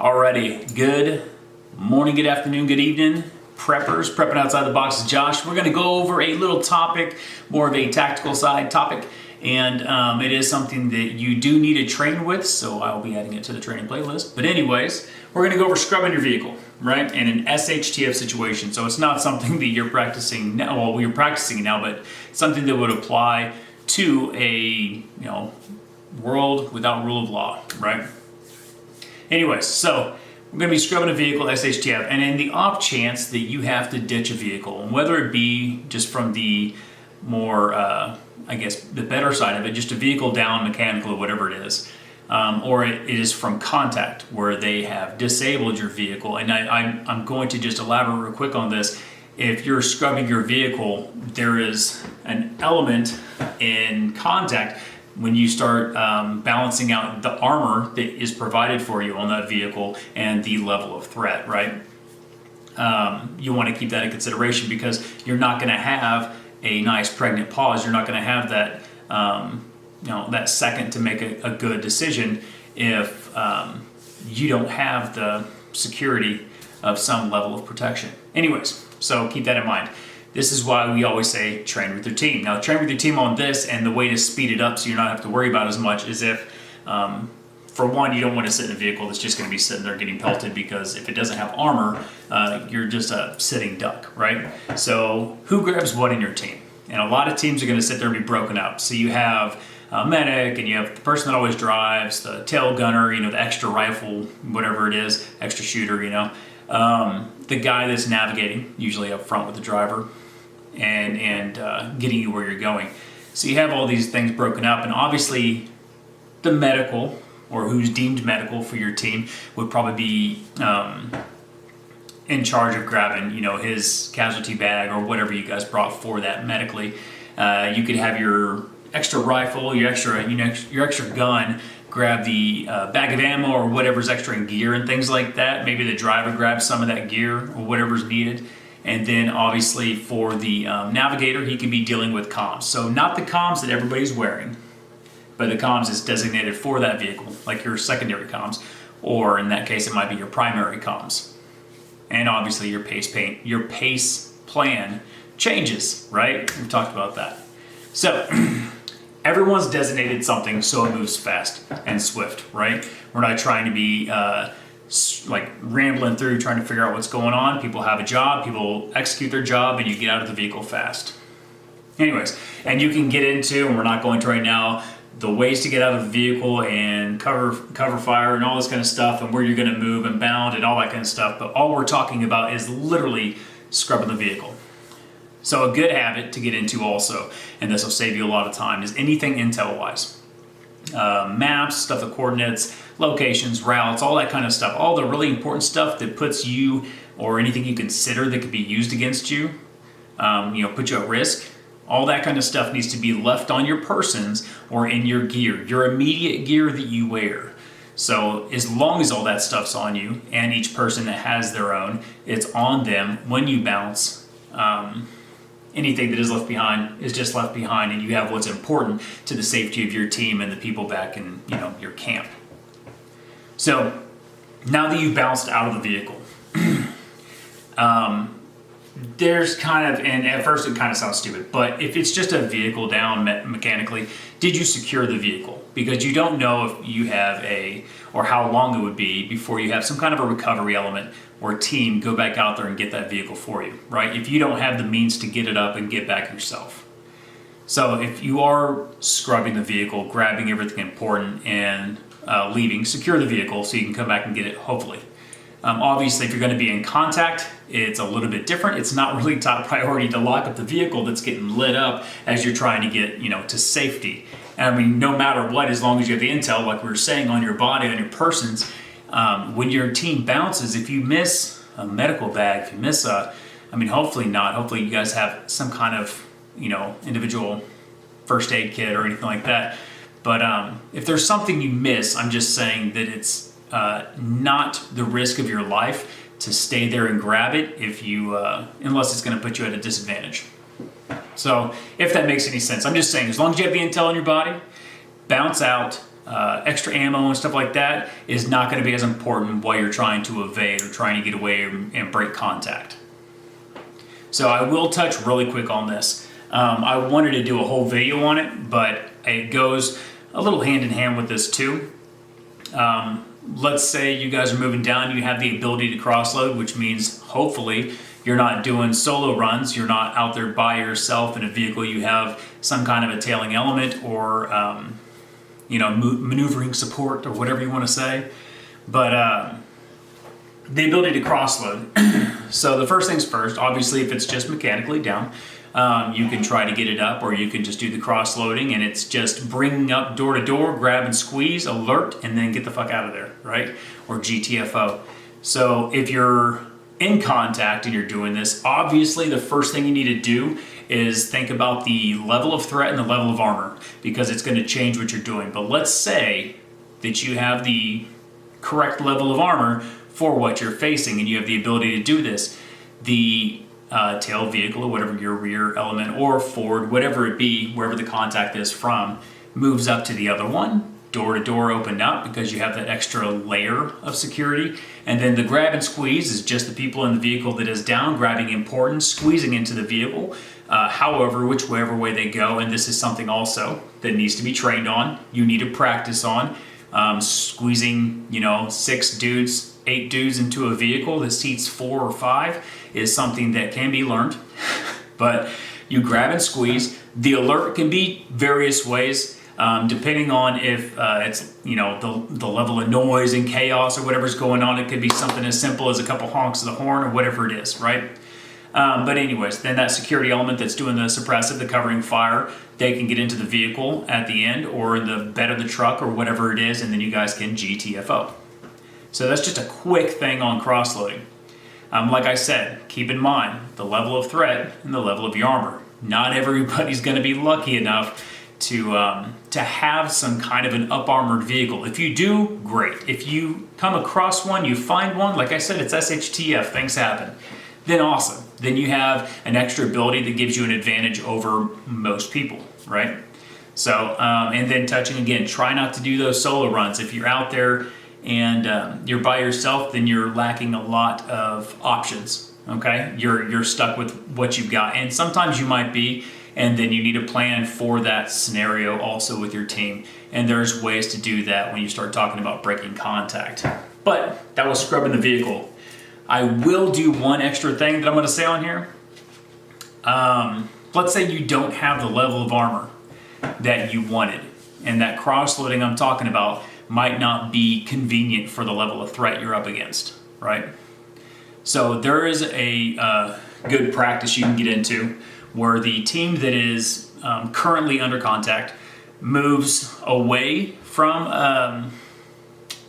Alrighty, good morning, good afternoon, good evening, preppers, prepping outside the box is Josh. We're going to go over a little topic, more of a tactical side topic, and it is something that you do need to train with, so I'll be adding it to the training playlist. But anyways, we're going to go over scrubbing your vehicle, right, in an SHTF situation. So it's not something that you're practicing now, well, you're practicing now, but something that would apply to a, world without rule of law, right? Anyways, so we're going to be scrubbing a vehicle, SHTF, and in the off chance that you have to ditch a vehicle, and whether it be just from the more, the better side of it, just a vehicle down, mechanical, or whatever it is, or it is from contact where they have disabled your vehicle. And I'm going to just elaborate real quick on this. If you're scrubbing your vehicle, there is an element in contact when you start balancing out the armor that is provided for you on that vehicle and the level of threat, right? You want to keep that in consideration because you're not going to have a nice pregnant pause. You're not going to have that, that second to make a good decision if you don't have the security of some level of protection. Anyways, so keep that in mind. This is why we always say train with your team. Now, train with your team on this, and the way to speed it up so you're not have to worry about as much is if, for one, you don't want to sit in a vehicle that's just going to be sitting there getting pelted, because if it doesn't have armor, you're just a sitting duck, right? So who grabs what in your team? And a lot of teams are going to sit there and be broken up. So you have a medic, and you have the person that always drives, the tail gunner, the extra rifle, whatever it is, extra shooter, the guy that's navigating, usually up front with the driver, and getting you where you're going. So you have all these things broken up, and obviously the medical, or who's deemed medical for your team, would probably be in charge of grabbing, his casualty bag or whatever you guys brought for that medically. You could have your extra rifle, your extra gun, grab the bag of ammo or whatever's extra in gear and things like that. Maybe the driver grabs some of that gear or whatever's needed. And then obviously for the navigator, he can be dealing with comms. So not the comms that everybody's wearing, but the comms is designated for that vehicle, like your secondary comms, or in that case, it might be your primary comms. And obviously your pace plan changes, right? We've talked about that. So everyone's designated something so it moves fast and swift, right? We're not trying to be like rambling through trying to figure out what's going on. People have a job, people execute their job, and you get out of the vehicle fast. Anyways, and you can get into, and we're not going to right now, the ways to get out of the vehicle and cover fire and all this kind of stuff, and where you're going to move and bound and all that kind of stuff. But all we're talking about is literally scrubbing the vehicle. So a good habit to get into also, and this will save you a lot of time, is anything intel-wise. Maps, stuff, the coordinates, locations, routes, all that kind of stuff. All the really important stuff that puts you, or anything you consider that could be used against you, put you at risk. All that kind of stuff needs to be left on your persons or in your gear, your immediate gear that you wear. So as long as all that stuff's on you, and each person that has their own, it's on them when you bounce. Anything that is left behind is just left behind, and you have what's important to the safety of your team and the people back in your camp. So now that you've bounced out of the vehicle, there's kind of, and at first it kind of sounds stupid, but if it's just a vehicle down mechanically, did you secure the vehicle? Because you don't know if you have or how long it would be before you have some kind of a recovery element or team go back out there and get that vehicle for you, right? If you don't have the means to get it up and get back yourself. So if you are scrubbing the vehicle, grabbing everything important and leaving, secure the vehicle so you can come back and get it, hopefully. Obviously, if you're going to be in contact, it's a little bit different. It's not really top priority to lock up the vehicle that's getting lit up as you're trying to get, to safety. And I mean, no matter what, as long as you have the intel, like we were saying, on your body, on your persons, when your team bounces, if you miss a medical bag, if you miss hopefully not. Hopefully you guys have some kind of, individual first aid kit or anything like that. But if there's something you miss, I'm just saying that it's not the risk of your life to stay there and grab it if you, unless it's going to put you at a disadvantage. So if that makes any sense, I'm just saying, as long as you have the intel on your body, bounce out, extra ammo and stuff like that is not going to be as important while you're trying to evade or trying to get away and break contact. So I will touch really quick on this. I wanted to do a whole video on it, but it goes a little hand in hand with this too. Let's say you guys are moving down, you have the ability to cross load, which means hopefully you're not doing solo runs, you're not out there by yourself in a vehicle, you have some kind of a tailing element or maneuvering support or whatever you want to say. But the ability to cross load. So the first things first, obviously if it's just mechanically down, you can try to get it up, or you can just do the cross loading, and it's just bringing up door to door, grab and squeeze, alert, and then get the fuck out of there, right? Or GTFO. So if you're in contact and you're doing this, obviously the first thing you need to do is think about the level of threat and the level of armor, because it's going to change what you're doing. But let's say that you have the correct level of armor for what you're facing and you have the ability to do this. The tail vehicle or whatever your rear element or forward, whatever it be, wherever the contact is from, moves up to the other one, door to door opened up because you have that extra layer of security. And then the grab and squeeze is just the people in the vehicle that is down grabbing important, squeezing into the vehicle, whichever way they go. And this is something also that needs to be trained on. You need to practice on squeezing, 6 dudes, 8 dudes into a vehicle that seats 4 or 5 is something that can be learned. But you grab and squeeze. The alert can be various ways, depending on if it's the level of noise and chaos or whatever's going on. It could be something as simple as a couple honks of the horn or whatever it is, right? But anyways, then that security element that's doing the suppressive, the covering fire, they can get into the vehicle at the end or in the bed of the truck or whatever it is, and then you guys can GTFO. So that's just a quick thing on cross-loading. Like I said, keep in mind the level of threat and the level of your armor. Not everybody's going to be lucky enough to have some kind of an up-armored vehicle. If you do, great. If you come across one, you find one, like I said, it's SHTF, things happen. Then awesome. Then you have an extra ability that gives you an advantage over most people, right? So, and then touching again, try not to do those solo runs. If you're out there and you're by yourself, then you're lacking a lot of options, okay? You're stuck with what you've got. And sometimes you might be, and then you need a plan for that scenario also with your team. And there's ways to do that when you start talking about breaking contact. But that was scrubbing the vehicle. I will do one extra thing that I'm going to say on here. Let's say you don't have the level of armor that you wanted, and that cross-loading I'm talking about might not be convenient for the level of threat you're up against, right? So there is a good practice you can get into where the team that is currently under contact moves away from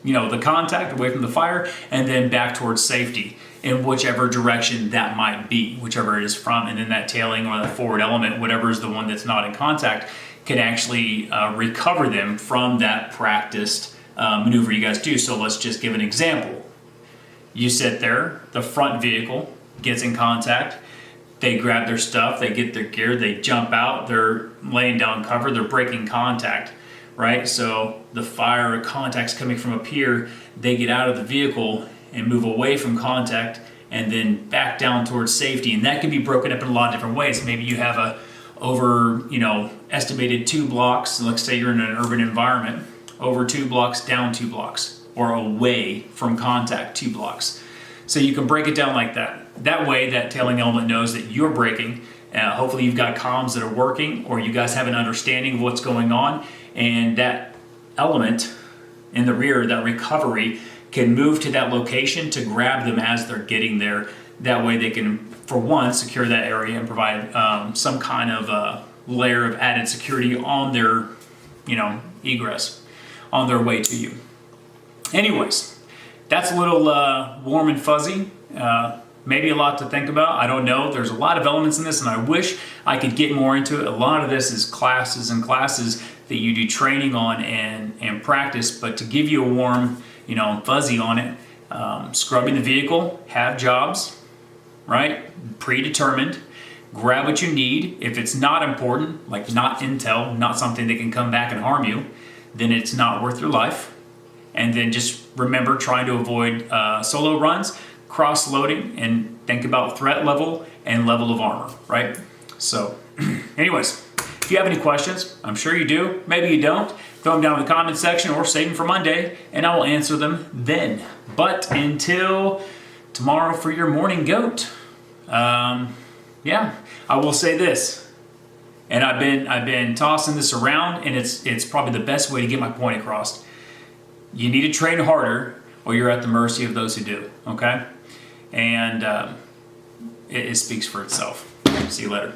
the contact, away from the fire, and then back towards safety in whichever direction that might be, whichever it is from. And then that tailing or the forward element, whatever is the one that's not in contact, can actually recover them from that practiced maneuver you guys do. So let's just give an example. You sit there, the front vehicle gets in contact, they grab their stuff, they get their gear, they jump out, they're laying down cover, they're breaking contact. Right? So the fire or contact's coming from up here, they get out of the vehicle and move away from contact and then back down towards safety. And that can be broken up in a lot of different ways. Maybe you have estimated 2 blocks. Let's say you're in an urban environment, over 2 blocks, down 2 blocks, or away from contact 2 blocks. So you can break it down like that. That way that tailing element knows that you're braking. Hopefully you've got comms that are working, or you guys have an understanding of what's going on. And that element in the rear, that recovery, can move to that location to grab them as they're getting there. That way they can, for one, secure that area and provide some kind of layer of added security on their, egress, on their way to you. Anyways, that's a little warm and fuzzy. Maybe a lot to think about. I don't know. There's a lot of elements in this, and I wish I could get more into it. A lot of this is classes and classes that you do training on and practice, but to give you a warm, fuzzy on it, scrubbing the vehicle, have jobs, right? Predetermined. Grab what you need. If it's not important, like not intel, not something that can come back and harm you, then it's not worth your life. And then just remember trying to avoid solo runs, cross-loading, and think about threat level and level of armor, right? So anyways, if you have any questions, I'm sure you do, maybe you don't, throw them down in the comment section or save them for Monday, and I will answer them then. But until tomorrow for your morning goat, yeah, I will say this, and I've been tossing this around, and it's probably the best way to get my point across. You need to train harder, or you're at the mercy of those who do. Okay, and it speaks for itself. See you later.